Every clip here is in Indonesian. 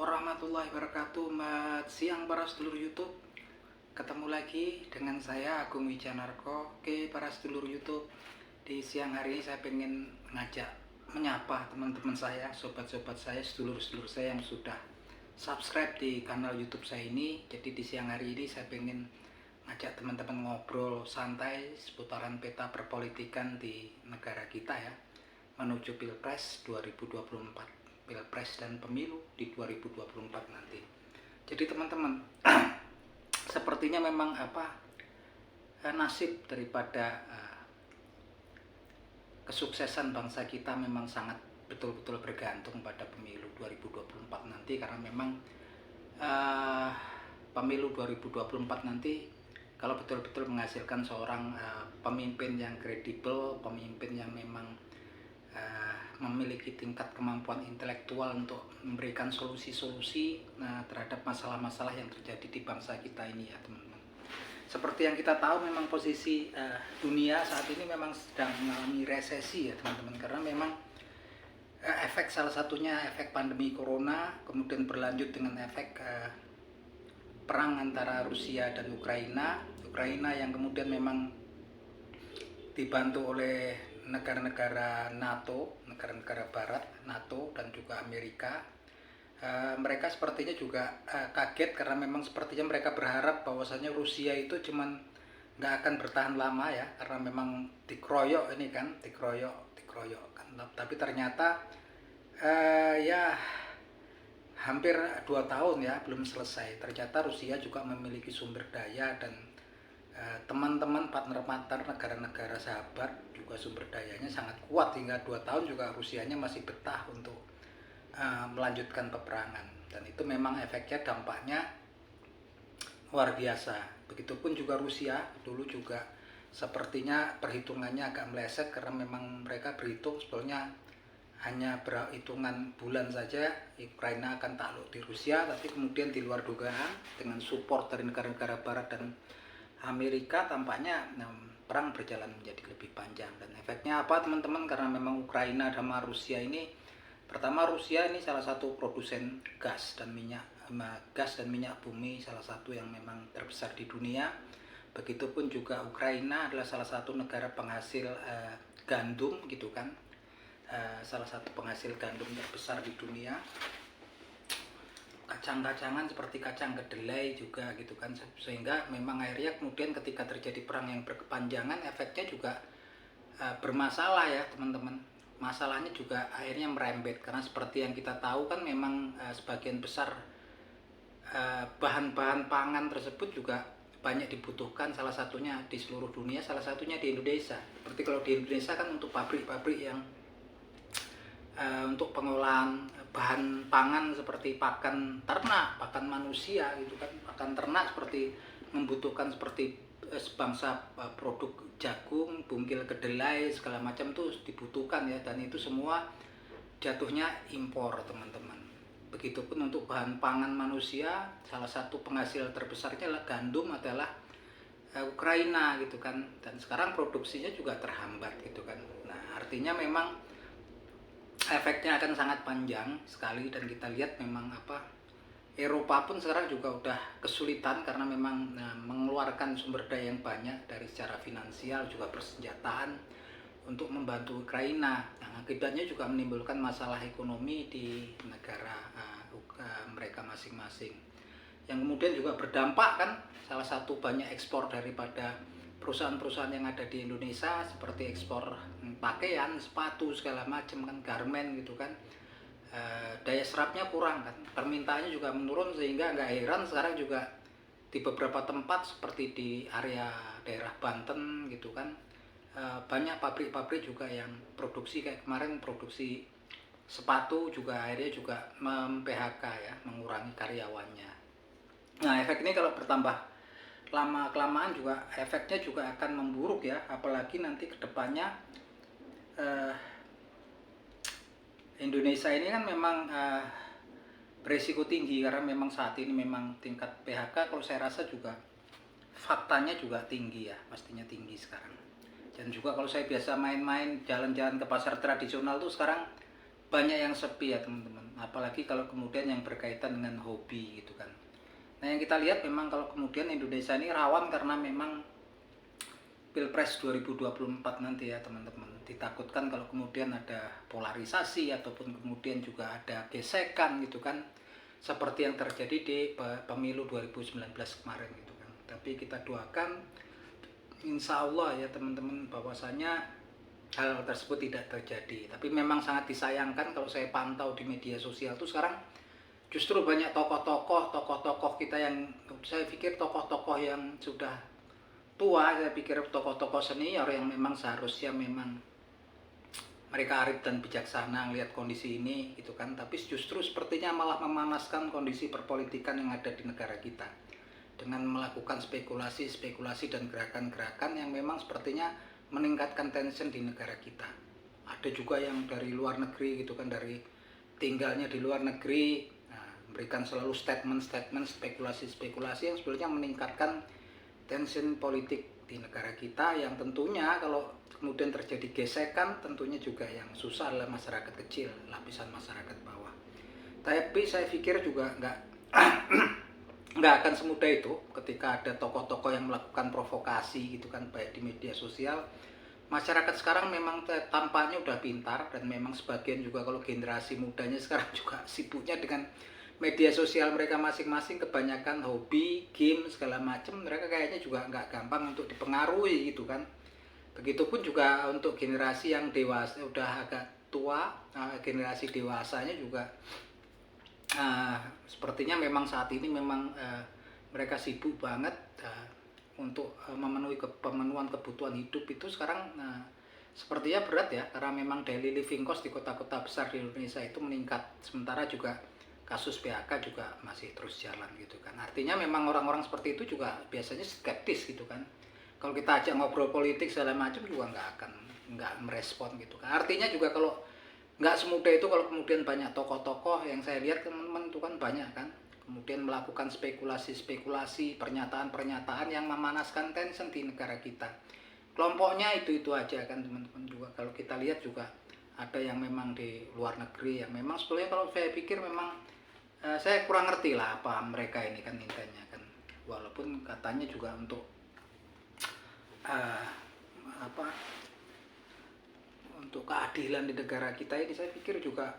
warahmatullahi wabarakatuh. Selamat siang para sedulur YouTube. Ketemu lagi dengan saya Agung Wijanarko. Oke para sedulur YouTube, di siang hari ini saya pengen ngajak menyapa teman-teman saya, sobat-sobat saya, sedulur-sedulur saya yang sudah subscribe di kanal YouTube saya ini. Jadi di siang hari ini saya pengen ngajak teman-teman ngobrol santai seputaran peta perpolitikan di negara kita ya, menuju Pilpres 2024. Pilpres dan pemilu di 2024 nanti. Jadi teman-teman, sepertinya memang nasib daripada kesuksesan bangsa kita memang sangat betul-betul bergantung pada pemilu 2024 nanti, karena memang pemilu 2024 nanti kalau betul-betul menghasilkan seorang pemimpin yang kredibel, pemimpin yang memang memiliki tingkat kemampuan intelektual untuk memberikan solusi-solusi terhadap masalah-masalah yang terjadi di bangsa kita ini ya teman-teman. Seperti yang kita tahu, memang posisi dunia saat ini memang sedang mengalami resesi ya teman-teman, karena memang efek salah satunya efek pandemi corona, kemudian berlanjut dengan efek perang antara Rusia dan Ukraina yang kemudian memang dibantu oleh negara-negara NATO, negara-negara Barat, NATO dan juga Amerika. Mereka sepertinya juga kaget, karena memang sepertinya mereka berharap bahwasanya Rusia itu cuman nggak akan bertahan lama ya, karena memang dikeroyok ini kan, dikeroyok kan. Tapi ternyata ya hampir 2 tahun ya belum selesai. Ternyata Rusia juga memiliki sumber daya dan teman-teman partner-partner negara-negara sahabat juga sumber dayanya sangat kuat, hingga 2 tahun juga Rusianya masih betah untuk melanjutkan peperangan, dan itu memang efeknya, dampaknya luar biasa. Begitupun juga Rusia dulu juga sepertinya perhitungannya agak meleset, karena memang mereka berhitung sebetulnya hanya berhitungan bulan saja Ukraina akan takluk di Rusia, tapi kemudian di luar dugaan dengan support dari negara-negara Barat dan Amerika tampaknya perang berjalan menjadi lebih panjang. Dan efeknya apa teman-teman? Karena memang Ukraina sama Rusia ini, pertama Rusia ini salah satu produsen gas dan minyak bumi, salah satu yang memang terbesar di dunia. Begitupun juga Ukraina adalah salah satu negara penghasil gandum gitu kan, salah satu penghasil gandum terbesar di dunia. Kacang-kacangan seperti kacang kedelai juga gitu kan, sehingga memang akhirnya kemudian ketika terjadi perang yang berkepanjangan, efeknya juga bermasalah ya teman-teman. Masalahnya juga akhirnya merembet, karena seperti yang kita tahu kan memang sebagian besar bahan-bahan pangan tersebut juga banyak dibutuhkan, salah satunya di seluruh dunia, salah satunya di Indonesia. Seperti kalau di Indonesia kan untuk pabrik-pabrik yang untuk pengolahan bahan pangan seperti pakan ternak, pakan manusia gitu kan, pakan ternak seperti membutuhkan seperti sebangsa produk jagung, bungkil kedelai segala macam itu dibutuhkan ya, dan itu semua jatuhnya impor teman-teman. Begitupun untuk bahan pangan manusia, salah satu penghasil terbesarnya adalah gandum, adalah Ukraina gitu kan, dan sekarang produksinya juga terhambat gitu kan. Nah artinya memang efeknya akan sangat panjang sekali, dan kita lihat memang Eropa pun sekarang juga udah kesulitan, karena memang mengeluarkan sumber daya yang banyak dari secara finansial juga persenjataan untuk membantu Ukraina. Nah, akibatnya juga menimbulkan masalah ekonomi di negara mereka masing-masing, yang kemudian juga berdampak kan, salah satu banyak ekspor daripada perusahaan-perusahaan yang ada di Indonesia seperti ekspor pakaian, sepatu segala macam kan, garmen gitu kan, daya serapnya kurang kan, permintaannya juga menurun, sehingga nggak heran sekarang juga di beberapa tempat seperti di area daerah Banten gitu kan, banyak pabrik-pabrik juga yang produksi, kayak kemarin produksi sepatu juga akhirnya juga mem-PHK ya, mengurangi karyawannya. Nah efek ini kalau bertambah lama-kelamaan juga efeknya juga akan memburuk ya, apalagi nanti kedepannya Indonesia ini kan memang beresiko tinggi, karena memang saat ini memang tingkat PHK kalau saya rasa juga faktanya juga tinggi ya, pastinya tinggi sekarang. Dan juga kalau saya biasa main-main jalan-jalan ke pasar tradisional tuh sekarang banyak yang sepi ya teman-teman. apalagi kalau kemudian yang berkaitan dengan hobi gitu kan. Nah yang kita lihat memang kalau kemudian Indonesia ini rawan karena memang Pilpres 2024 nanti ya teman-teman, ditakutkan kalau kemudian ada polarisasi ataupun kemudian juga ada gesekan gitu kan, seperti yang terjadi di pemilu 2019 kemarin gitu kan. Tapi kita doakan insya Allah ya teman-teman bahwasanya hal tersebut tidak terjadi. Tapi memang sangat disayangkan kalau saya pantau di media sosial tuh sekarang justru banyak tokoh-tokoh kita yang saya pikir tokoh-tokoh yang sudah tua, saya pikir tokoh-tokoh senior yang memang seharusnya memang mereka arif dan bijaksana melihat kondisi ini gitu kan, tapi justru sepertinya malah memanaskan kondisi perpolitikan yang ada di negara kita dengan melakukan spekulasi dan gerakan-gerakan yang memang sepertinya meningkatkan tension di negara kita. Ada juga yang dari luar negeri gitu kan, dari tinggalnya di luar negeri, memberikan selalu statement spekulasi yang sebenarnya meningkatkan tension politik di negara kita, yang tentunya kalau kemudian terjadi gesekan tentunya juga yang susah adalah masyarakat kecil, lapisan masyarakat bawah. Tapi saya pikir juga nggak akan semudah itu ketika ada tokoh-tokoh yang melakukan provokasi gitu kan, baik di media sosial. Masyarakat sekarang memang tampaknya udah pintar, dan memang sebagian juga kalau generasi mudanya sekarang juga sibuknya dengan media sosial mereka masing-masing, kebanyakan hobi, game, segala macam. Mereka kayaknya juga nggak gampang untuk dipengaruhi gitu kan. Begitupun juga untuk generasi yang dewasa, udah agak tua, generasi dewasanya juga sepertinya memang saat ini memang mereka sibuk banget untuk memenuhi pemenuhan kebutuhan hidup itu sekarang sepertinya berat ya, karena memang daily living cost di kota-kota besar di Indonesia itu meningkat, sementara juga kasus PHK juga masih terus jalan gitu kan. Artinya memang orang-orang seperti itu juga biasanya skeptis gitu kan. Kalau kita ajak ngobrol politik segala macam juga nggak merespon gitu kan. Artinya juga kalau nggak semudah itu kalau kemudian banyak tokoh-tokoh yang saya lihat teman-teman itu kan banyak kan, kemudian melakukan spekulasi, pernyataan-pernyataan yang memanaskan tension di negara kita. Kelompoknya itu aja kan teman-teman. Juga kalau kita lihat juga ada yang memang di luar negeri yang memang sebetulnya kalau saya pikir memang saya kurang ngerti lah apa mereka ini kan intinya kan, walaupun katanya juga untuk untuk keadilan di negara kita ini, saya pikir juga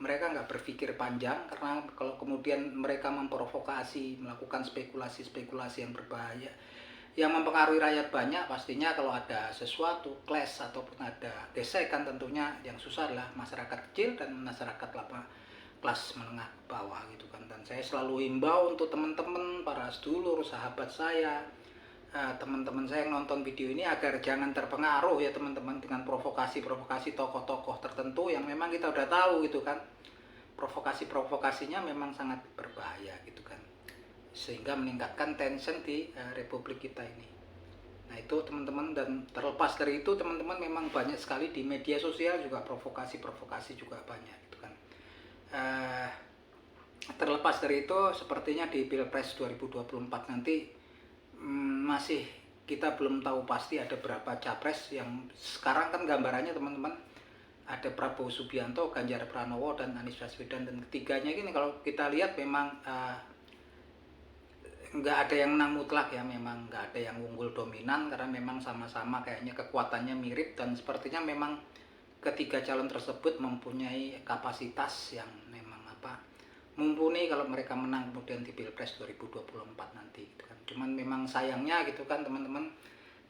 mereka nggak berpikir panjang, karena kalau kemudian mereka memprovokasi, melakukan spekulasi yang berbahaya yang mempengaruhi rakyat banyak, pastinya kalau ada sesuatu clash ataupun ada gesekan, tentunya yang susah adalah masyarakat kecil dan masyarakat kelas menengah bawah gitu kan. Dan saya selalu himbau untuk teman-teman, para sedulur, sahabat saya, teman-teman saya yang nonton video ini agar jangan terpengaruh ya teman-teman dengan provokasi tokoh-tokoh tertentu yang memang kita udah tahu gitu kan, provokasinya memang sangat berbahaya gitu kan, sehingga meningkatkan tension di republik kita ini. Nah itu teman-teman, dan terlepas dari itu teman-teman memang banyak sekali di media sosial juga provokasi juga banyak gitu kan. Terlepas dari itu sepertinya di Pilpres 2024 nanti masih kita belum tahu pasti ada berapa capres. Yang sekarang kan gambarannya teman-teman ada Prabowo Subianto, Ganjar Pranowo, dan Anies Baswedan, dan ketiganya ini kalau kita lihat memang nggak ada yang menang mutlak ya, memang nggak ada yang unggul dominan, karena memang sama-sama kayaknya kekuatannya mirip, dan sepertinya memang ketiga calon tersebut mempunyai kapasitas yang memang mumpuni kalau mereka menang kemudian di Pilpres 2024 nanti gitu kan. Cuman memang sayangnya gitu kan teman-teman,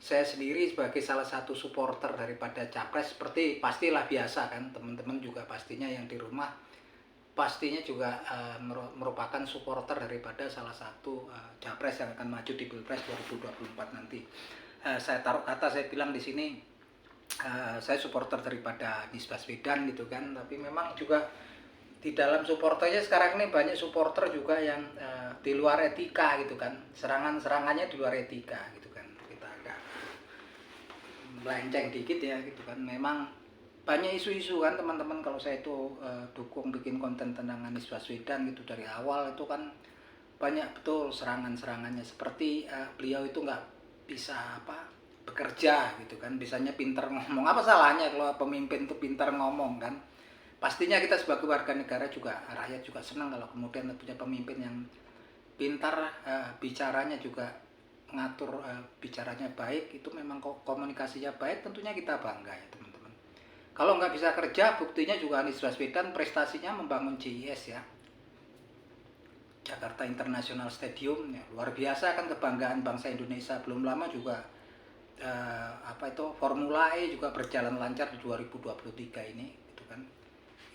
saya sendiri sebagai salah satu supporter daripada capres, seperti pastilah biasa kan teman-teman juga pastinya yang di rumah pastinya juga merupakan supporter daripada salah satu capres yang akan maju di Pilpres 2024 nanti. Saya taruh kata, saya bilang di sini saya supporter daripada Anies Baswedan gitu kan, tapi memang juga di dalam supporternya sekarang ini banyak supporter juga yang di luar etika gitu kan, serangannya di luar etika gitu kan. Kita agak melenceng dikit ya gitu kan. Memang banyak isu-isu kan teman-teman, kalau saya itu dukung bikin konten tentang Anies Baswedan gitu dari awal itu kan banyak betul serangannya, seperti beliau itu nggak bisa bekerja gitu kan, bisanya pintar ngomong. Apa salahnya kalau pemimpin itu pintar ngomong kan, pastinya kita sebagai warga negara juga, rakyat juga senang kalau kemudian punya pemimpin yang pintar, bicaranya juga ngatur, bicaranya baik, itu memang komunikasinya baik, tentunya kita bangga ya teman-teman. Kalau nggak bisa kerja, buktinya juga Anies Baswedan prestasinya membangun JIS ya, Jakarta International Stadium ya, luar biasa kan, kebanggaan bangsa Indonesia. Belum lama juga Formula E juga berjalan lancar di 2023 ini gitu kan.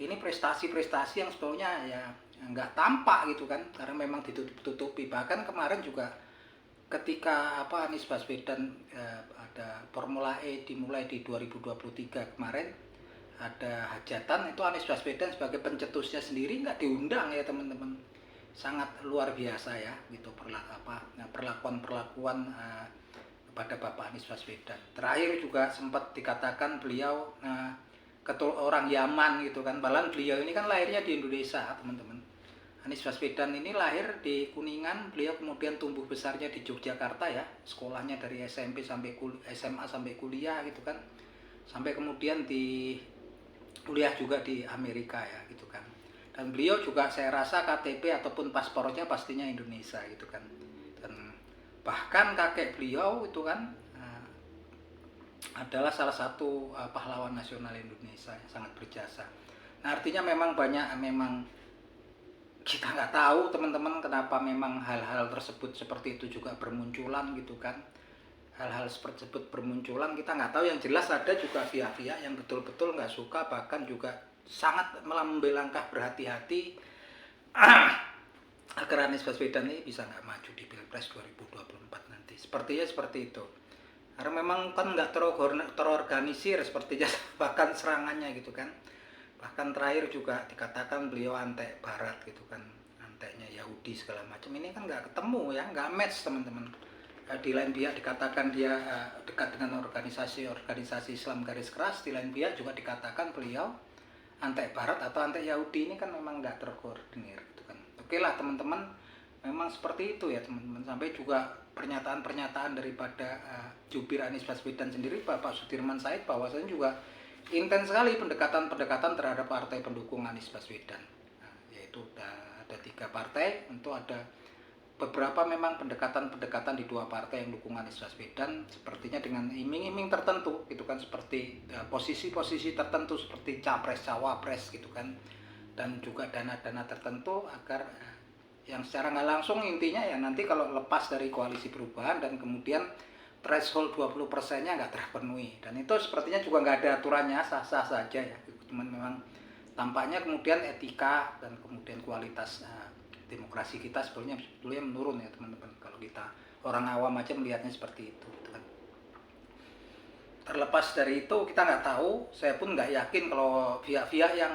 Ini prestasi-prestasi yang sebetulnya ya nggak tampak gitu kan, karena memang ditutup-tutupi. Bahkan kemarin juga ketika Anies Baswedan, ada Formula E dimulai di 2023 kemarin, ada hajatan, itu Anies Baswedan sebagai pencetusnya sendiri nggak diundang ya teman-teman. Sangat luar biasa ya gitu perlakuan kepada Bapak Anies Baswedan. Terakhir juga sempat dikatakan beliau orang Yaman gitu kan, padahal beliau ini kan lahirnya di Indonesia teman-teman. Anies Baswedan ini lahir di Kuningan, beliau kemudian tumbuh besarnya di Yogyakarta ya, sekolahnya dari SMP sampai SMA sampai kuliah gitu kan, sampai kemudian di kuliah juga di Amerika ya gitu kan. Dan beliau juga saya rasa KTP ataupun paspornya pastinya Indonesia gitu kan. Dan bahkan kakek beliau itu kan adalah salah satu pahlawan nasional Indonesia yang sangat berjasa. Nah, artinya memang kita nggak tahu teman-teman kenapa memang hal-hal tersebut seperti itu juga bermunculan gitu kan. Hal-hal seperti tersebut bermunculan, kita nggak tahu. Yang jelas ada juga pihak-pihak yang betul-betul nggak suka, bahkan juga sangat mengambil langkah berhati-hati agar Anies Baswedan ini bisa nggak maju di Pilpres 2024 nanti. Sepertinya seperti itu. Karena memang kan nggak terorganisir sepertinya, bahkan serangannya gitu kan. Bahkan terakhir juga dikatakan beliau antek Barat gitu kan, anteknya Yahudi segala macam. Ini kan nggak ketemu ya, nggak match teman-teman. Di lain pihak dikatakan dia dekat dengan organisasi Islam garis keras, di lain pihak juga dikatakan beliau antek Barat atau antek Yahudi. Ini kan memang nggak terkoordinir gitu kan. Oke lah teman-teman, memang seperti itu ya teman-teman. Sampai juga pernyataan daripada jubir Anies Baswedan sendiri, Bapak Sudirman Said, bahwasanya juga intens sekali pendekatan terhadap partai pendukung Anies Baswedan. Nah, yaitu ada 3 partai, untuk ada beberapa memang pendekatan di 2 partai yang dukung Anies Baswedan, sepertinya dengan iming-iming tertentu gitu kan, seperti posisi-posisi tertentu seperti capres cawapres gitu kan, dan juga dana-dana tertentu agar yang secara nggak langsung intinya ya nanti kalau lepas dari koalisi perubahan dan kemudian threshold 20%-nya nggak terpenuhi, dan itu sepertinya juga nggak ada aturannya, sah-sah saja ya, cuman memang tampaknya kemudian etika dan kemudian kualitas demokrasi kita sebetulnya menurun ya teman-teman, kalau kita orang awam aja melihatnya seperti itu gitu kan. Terlepas dari itu kita nggak tahu, saya pun nggak yakin kalau pihak-pihak yang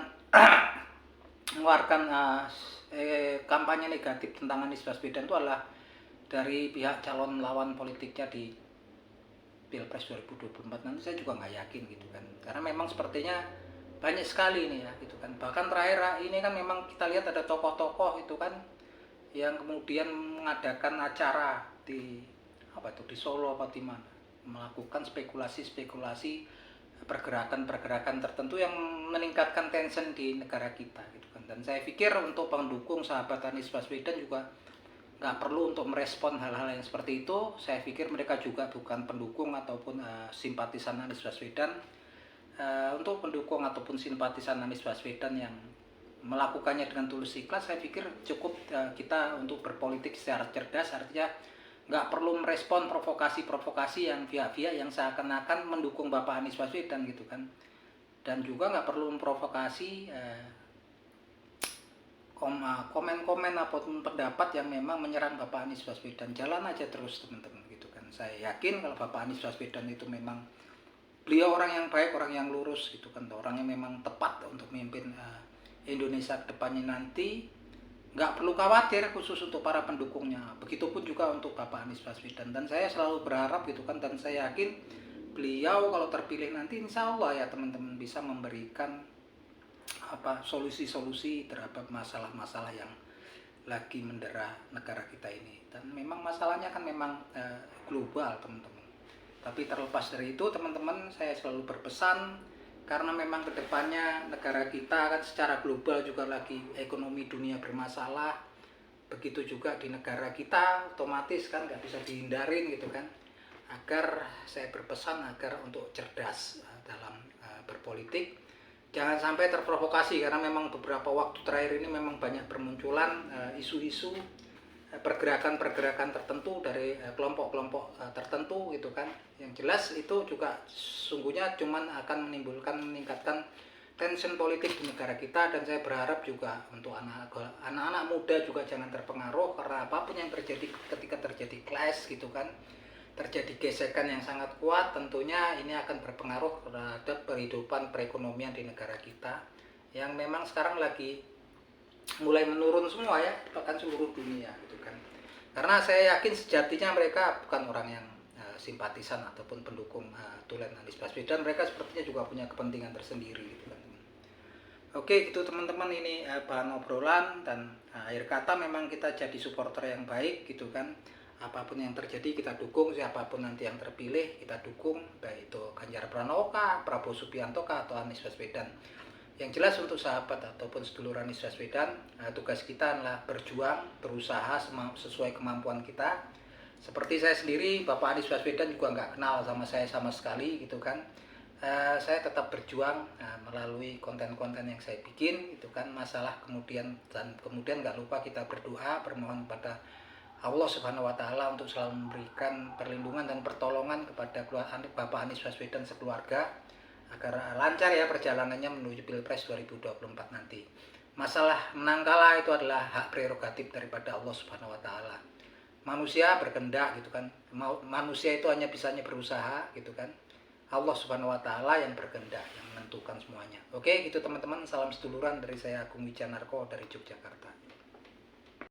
mengeluarkan kampanye negatif tentang Anies Baswedan itu adalah dari pihak calon lawan politiknya di Pilpres 2024 nanti. Saya juga nggak yakin gitu kan, karena memang sepertinya banyak sekali ini ya gitu kan. Bahkan terakhir ini kan memang kita lihat ada tokoh-tokoh itu kan yang kemudian mengadakan acara di di Solo apa di mana, melakukan spekulasi pergerakan tertentu yang meningkatkan tension di negara kita gitu kan. Dan saya pikir untuk pendukung sahabat Anies Baswedan juga nggak perlu untuk merespon hal-hal yang seperti itu. Saya pikir mereka juga bukan pendukung ataupun simpatisan Anies Baswedan. Untuk pendukung ataupun simpatisan Anies Baswedan yang melakukannya dengan tulus ikhlas, saya pikir cukup kita untuk berpolitik secara cerdas, artinya nggak perlu merespon provokasi yang pihak-pihak yang seakan-akan mendukung Bapak Anies Baswedan gitu kan, dan juga nggak perlu memprovokasi komen-komen ataupun pendapat yang memang menyerang Bapak Anies Baswedan. Jalan aja terus teman-teman gitu kan. Saya yakin kalau Bapak Anies Baswedan itu memang beliau orang yang baik, orang yang lurus gitu kan, orang yang memang tepat untuk memimpin Indonesia ke depannya nanti. Nggak perlu khawatir khusus untuk para pendukungnya, begitupun juga untuk Bapak Anies Baswedan. Dan saya selalu berharap gitu kan, dan saya yakin beliau kalau terpilih nanti insya Allah ya teman-teman bisa memberikan solusi-solusi terhadap masalah-masalah yang lagi mendera negara kita ini. Dan memang masalahnya kan memang global teman-teman. Tapi terlepas dari itu teman-teman, saya selalu berpesan karena memang kedepannya negara kita kan secara global juga lagi ekonomi dunia bermasalah. Begitu juga di negara kita, otomatis kan nggak bisa dihindarin gitu kan. Agar saya berpesan agar untuk cerdas dalam berpolitik, jangan sampai terprovokasi, karena memang beberapa waktu terakhir ini memang banyak bermunculan isu-isu pergerakan-pergerakan tertentu dari kelompok-kelompok tertentu gitu kan. Yang jelas itu juga sungguhnya cuman akan meningkatkan tension politik di negara kita, dan saya berharap juga untuk anak-anak muda juga jangan terpengaruh, karena apapun yang terjadi ketika terjadi clash gitu kan, terjadi gesekan yang sangat kuat, tentunya ini akan berpengaruh terhadap kehidupan perekonomian di negara kita yang memang sekarang lagi mulai menurun semua ya, bahkan seluruh dunia gitu kan. Karena saya yakin sejatinya mereka bukan orang yang simpatisan ataupun pendukung Tulen Anies Baswedan, mereka sepertinya juga punya kepentingan tersendiri gitu kan. Oke, itu teman-teman, ini bahan obrolan, dan akhir kata memang kita jadi supporter yang baik gitu kan. Apapun yang terjadi kita dukung, siapapun nanti yang terpilih kita dukung, baik itu Ganjar Pranowo kah, Prabowo Subianto kah, atau Anies Baswedan. Yang jelas untuk sahabat ataupun sedulur Anies Baswedan, tugas kita adalah berjuang, berusaha sesuai kemampuan kita. Seperti saya sendiri, Bapak Anies Baswedan juga nggak kenal sama saya sama sekali gitu kan. Saya tetap berjuang melalui konten-konten yang saya bikin itu kan, masalah kemudian nggak lupa kita berdoa, bermohon kepada Allah Subhanahu wa Ta'ala untuk selalu memberikan perlindungan dan pertolongan kepada Bapak Anies Baswedan sekeluarga, agar lancar ya perjalanannya menuju Pilpres 2024 nanti. Masalah menang kalah itu adalah hak prerogatif daripada Allah Subhanahu wa Ta'ala. Manusia berkehendak gitu kan, manusia itu hanya bisanya berusaha gitu kan. Allah Subhanahu wa Ta'ala yang berkehendak, yang menentukan semuanya. Oke, gitu teman-teman, salam seduluran dari saya Agung Wijanarko dari Yogyakarta.